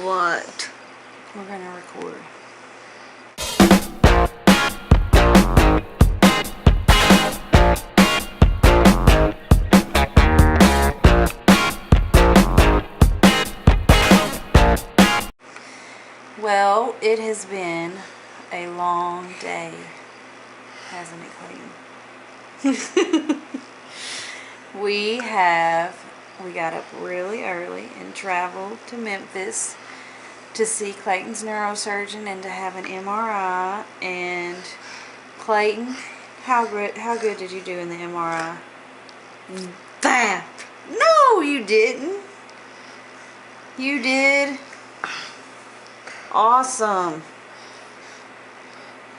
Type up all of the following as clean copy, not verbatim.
What? We're gonna record. Well, it has been a long day, hasn't it, Clayton? We got up really early and traveled to Memphis to see Clayton's neurosurgeon and to have an MRI. And Clayton, how good did you do in the MRI? Bad. No, you didn't. You did awesome.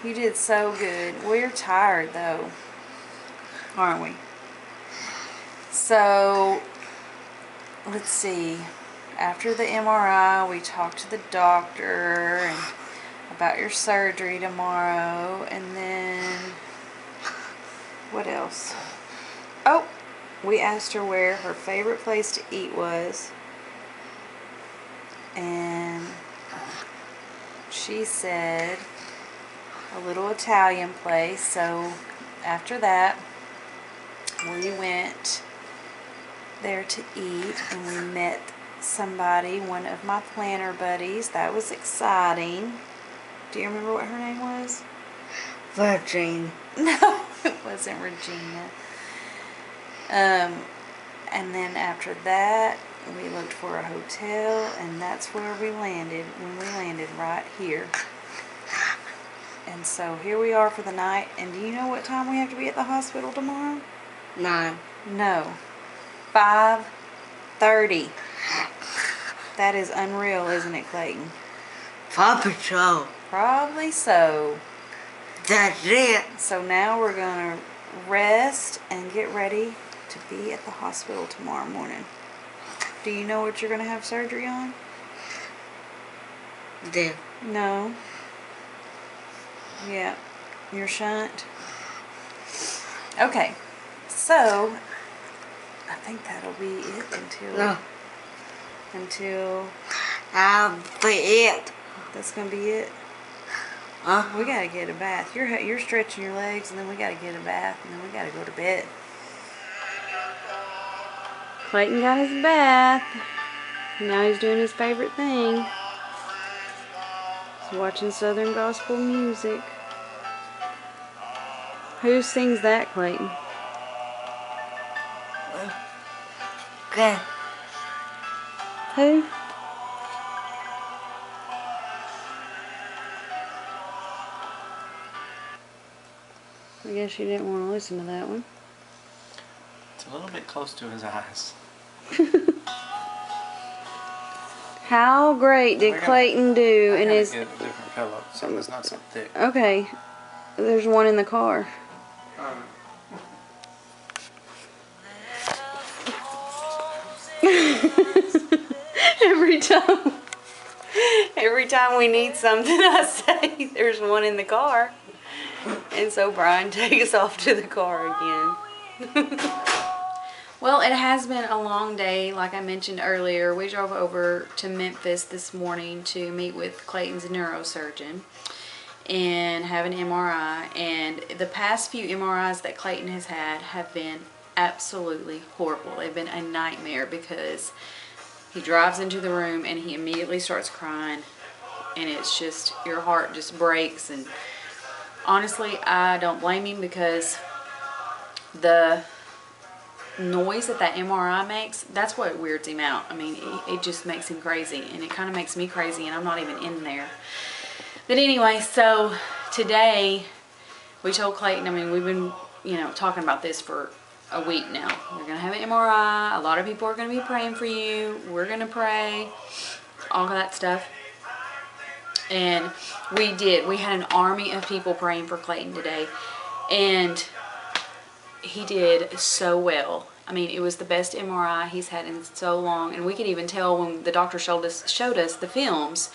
You did so good. We're tired though, aren't we? So, let's see. After the MRI, we talked to the doctor and about your surgery tomorrow, and then what else? Oh, we asked her where her favorite place to eat was, and she said a little Italian place. So after that, we went there to eat, and we met somebody, one of my planner buddies. That was exciting. Do you remember what her name was? Virgin. No, it wasn't Regina. And then after that, we looked for a hotel, and that's where we landed, when we landed right here. And so here we are for the night. And do you know what time we have to be at the hospital tomorrow? 9. No. 5:30. That is unreal, isn't it, Clayton? Probably so. Probably so. That's it. So now we're going to rest and get ready to be at the hospital tomorrow morning. Do you know what you're going to have surgery on? Then. No. Yeah. Your shunt. Okay. So, I think that'll be it until That'll be it. that's gonna be it. We gotta get a bath. You're stretching your legs, and then we gotta get a bath, and then we gotta go to bed. Clayton got his bath. Now he's doing his favorite thing. He's watching Southern gospel music. Who sings that, Clayton? Okay. Who? I guess you didn't want to listen to that one. It's a little bit close to his eyes. How great did Clayton do in his... Get a different pillow, something that's not so thick. Okay, there's one in the car. Every time we need something, I say there's one in the car, and so Brian takes off to the car again. Well, it has been a long day. Like I mentioned earlier, we drove over to Memphis this morning to meet with Clayton's neurosurgeon and have an MRI. And the past few MRIs that Clayton has had have been absolutely horrible. They've been a nightmare because he drives into the room and he immediately starts crying, and it's just, your heart just breaks. And honestly, I don't blame him, because the noise that MRI makes, that's what weirds him out. I mean, it just makes him crazy, and it kind of makes me crazy, and I'm not even in there. But anyway, so today we told Clayton, I mean, we've been, talking about this for a week now. We're going to have an MRI. A lot of people are going to be praying for you. We're going to pray. All of that stuff. And we did. We had an army of people praying for Clayton today. And he did so well. I mean, it was the best MRI he's had in so long. And we could even tell when the doctor showed us the films,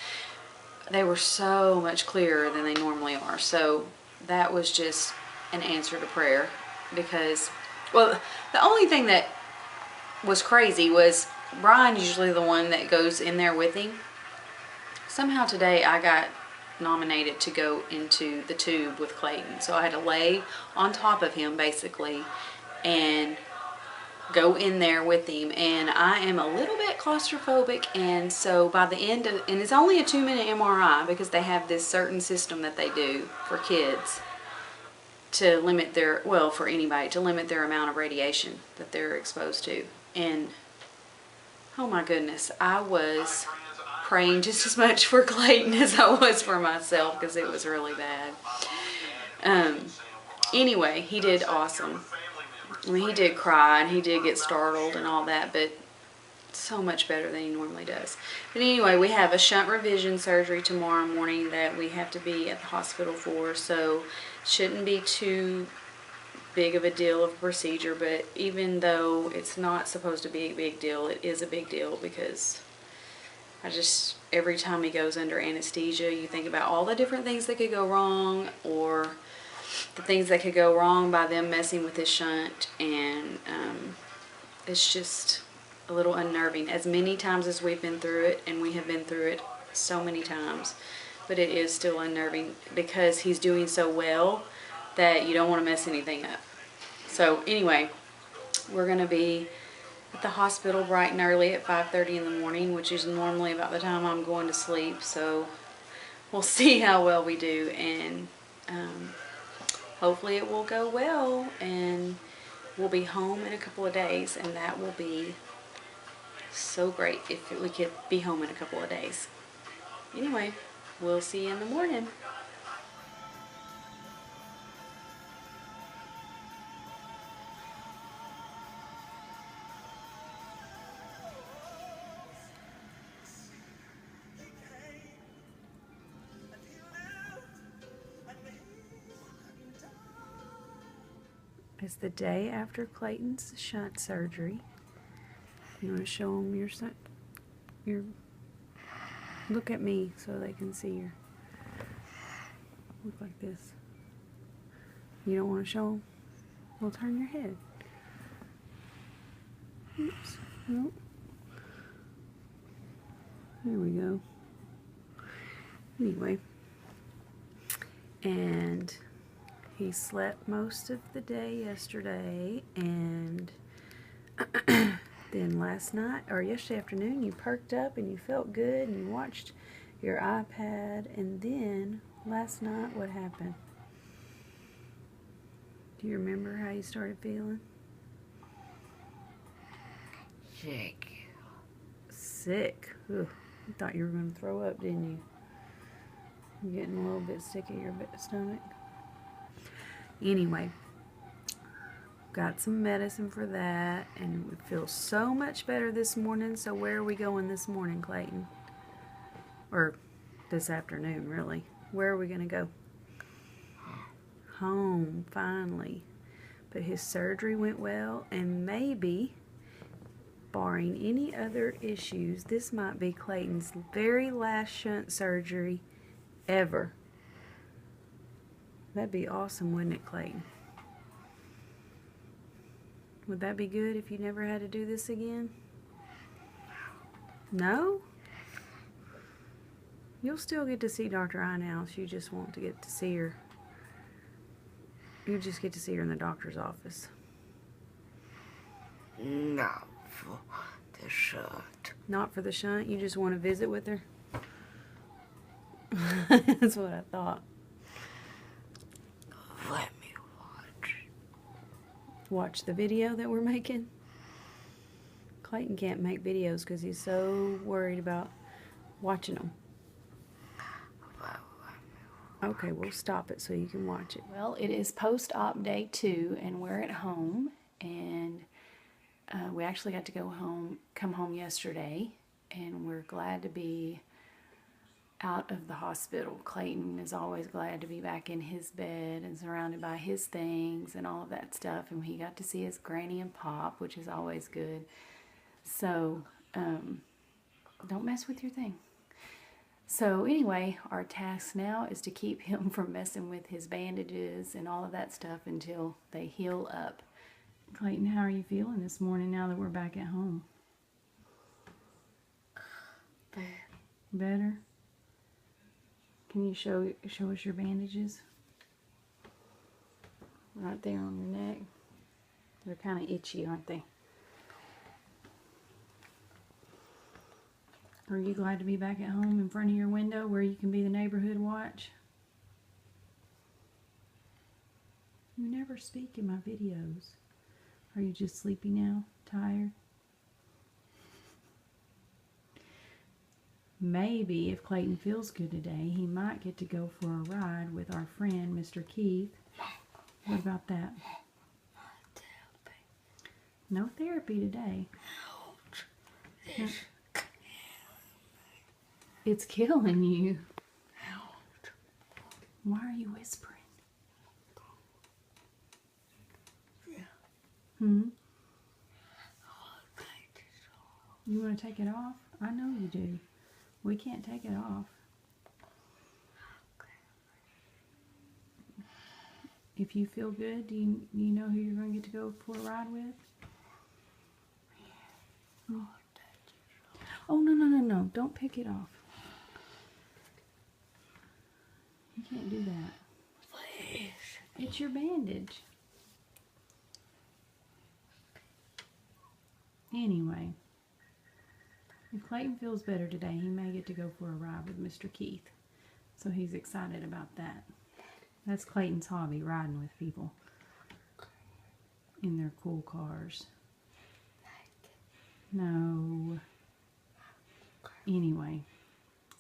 they were so much clearer than they normally are. So that was just an answer to prayer. Because, well, the only thing that was crazy was Brian's usually the one that goes in there with him. somehow today I got nominated to go into the tube with Clayton. So I had to lay on top of him basically and go in there with him. And I am a little bit claustrophobic, and so by the end of, and it's only a 2-minute MRI because they have this certain system that they do for kids to limit their, well, for anybody, to limit their amount of radiation that they're exposed to. And oh my goodness, I was praying just as much for Clayton as I was for myself because it was really bad. Anyway, he did awesome. I mean, he did cry and he did get startled and all that, but so much better than he normally does. But anyway, we have a shunt revision surgery tomorrow morning that we have to be at the hospital for, so shouldn't be too big of a deal of a procedure. But even though it's not supposed to be a big deal, it is a big deal because every time he goes under anesthesia, you think about all the different things that could go wrong, or the things that could go wrong by them messing with his shunt, and it's just a little unnerving. As many times as we've been through it, and we have been through it so many times, but it is still unnerving because he's doing so well that you don't want to mess anything up. So anyway, we're going to be at the hospital bright and early at 5:30 in the morning, which is normally about the time I'm going to sleep, so we'll see how well we do, and hopefully it will go well, and we'll be home in a couple of days, and that will be so great if we could be home in a couple of days. Anyway, we'll see you in the morning. It's the day after Clayton's shunt surgery. You want to show them your look at me so they can see your, look like this. You don't want to show them? Well, turn your head. Oops. Nope. There we go. Anyway. And he slept most of the day yesterday, and then last night, or yesterday afternoon, you perked up and you felt good and you watched your iPad, and then last night, what happened? Do you remember how you started feeling? Sick. Sick. Ugh. You thought you were going to throw up, didn't you? You're getting a little bit sick in your stomach. Anyway, got some medicine for that, and we feel so much better this morning. So where are we going this morning, Clayton? Or this afternoon, really. Where are we going to go? Home, finally. But his surgery went well, and maybe, barring any other issues, this might be Clayton's very last shunt surgery ever. That'd be awesome, wouldn't it, Clayton? Would that be good if you never had to do this again? No? You'll still get to see Dr. Eyehouse. You just want to get to see her. You just get to see her in the doctor's office. Not for the shunt. Not for the shunt? You just want to visit with her? That's what I thought. Let me watch. Watch the video that we're making? Clayton can't make videos because he's so worried about watching them. Okay, we'll stop it so you can watch it. Well, it is post-op day 2, and we're at home, and we actually got to come home yesterday, and we're glad to be out of the hospital. Clayton is always glad to be back in his bed and surrounded by his things and all of that stuff, and he got to see his granny and pop, which is always good. So don't mess with your thing. So anyway, our task now is to keep him from messing with his bandages and all of that stuff until they heal up. Clayton, how are you feeling this morning now that we're back at home? Better? Can you show us your bandages? Right there on your neck. They're kind of itchy, aren't they? Are you glad to be back at home in front of your window where you can be the neighborhood watch? You never speak in my videos. Are you just sleepy now? Tired? Maybe if Clayton feels good today, he might get to go for a ride with our friend, Mr. Keith. What about that? No therapy today. No. It's killing you. Why are you whispering? You want to take it off? I know you do. We can't take it off. If you feel good, do you know who you're going to get to go for a ride with? Oh, no. Don't pick it off. You can't do that. Please. It's your bandage. Anyway, if Clayton feels better today, he may get to go for a ride with Mr. Keith. So he's excited about that. That's Clayton's hobby, riding with people in their cool cars. No. Anyway.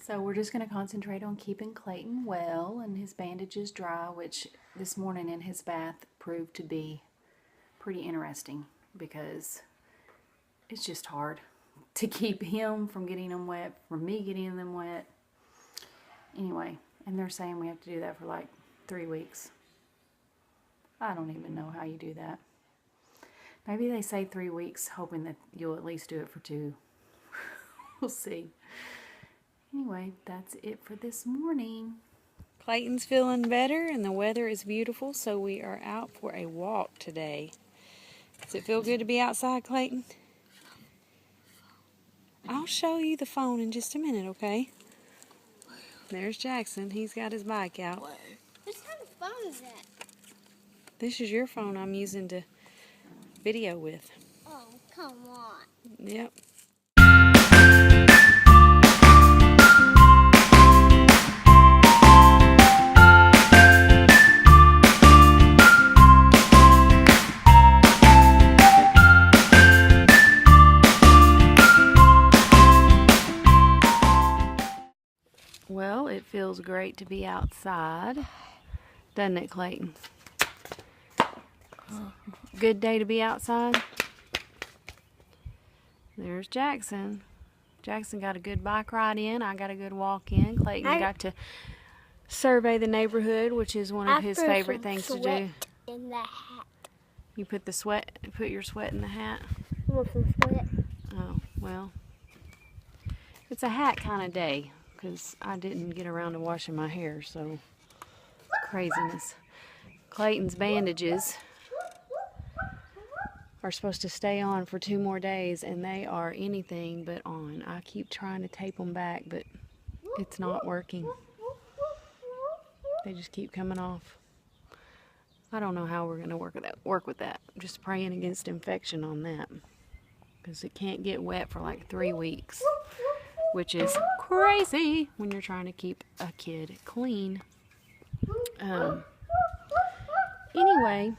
So we're just going to concentrate on keeping Clayton well and his bandages dry, which this morning in his bath proved to be pretty interesting because it's just hard to keep him from getting them wet, from me getting them wet. Anyway, and they're saying we have to do that for like 3 weeks. I don't even know how you do that. Maybe they say 3 weeks, hoping that you'll at least do it for 2. We'll see. Anyway, that's it for this morning. Clayton's feeling better and the weather is beautiful, so we are out for a walk today. Does it feel good to be outside, Clayton? I'll show you the phone in just a minute, okay? There's Jackson. He's got his bike out. What kind of phone is that? This is your phone I'm using to video with. Oh, come on. Yep. Well, it feels great to be outside, doesn't it, Clayton? Good day to be outside. There's Jackson. Jackson got a good bike ride in. I got a good walk in. Clayton got to survey the neighborhood, which is one of his favorite things to do. In the hat. You put your sweat in the hat? You want some sweat? Oh, well. It's a hat kind of day, because I didn't get around to washing my hair, so craziness. Clayton's bandages are supposed to stay on for 2 more days, and they are anything but on. I keep trying to tape them back, but it's not working. They just keep coming off. I don't know how we're going to work with that. I'm just praying against infection on that, because it can't get wet for like 3 weeks, which is crazy when you're trying to keep a kid clean. Anyway,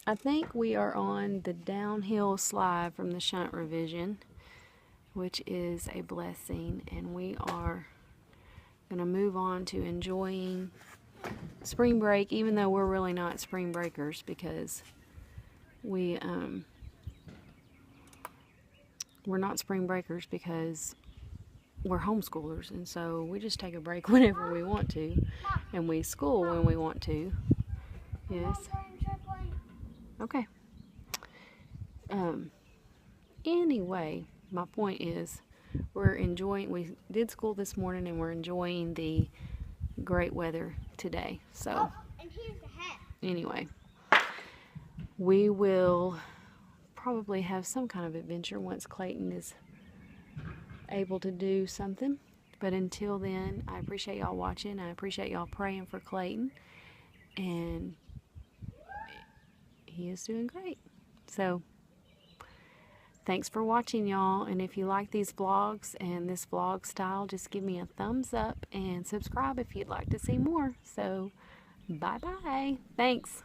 I think we are on the downhill slide from the Shunt revision, which is a blessing, and we are going to move on to enjoying spring break, even though we're really not spring breakers, because we're not spring breakers because we're homeschoolers, and so we just take a break whenever we want to, and we school when we want to. Yes. Okay. Anyway, my point is we did school this morning, and we're enjoying the great weather today. So, And here's the hat. anyway, we will probably have some kind of adventure once Clayton is able to do something. But until then, I appreciate y'all watching. I appreciate y'all praying for Clayton. And he is doing great. So, thanks for watching, y'all. And if you like these vlogs and this vlog style, just give me a thumbs up and subscribe if you'd like to see more. So, bye-bye. Thanks.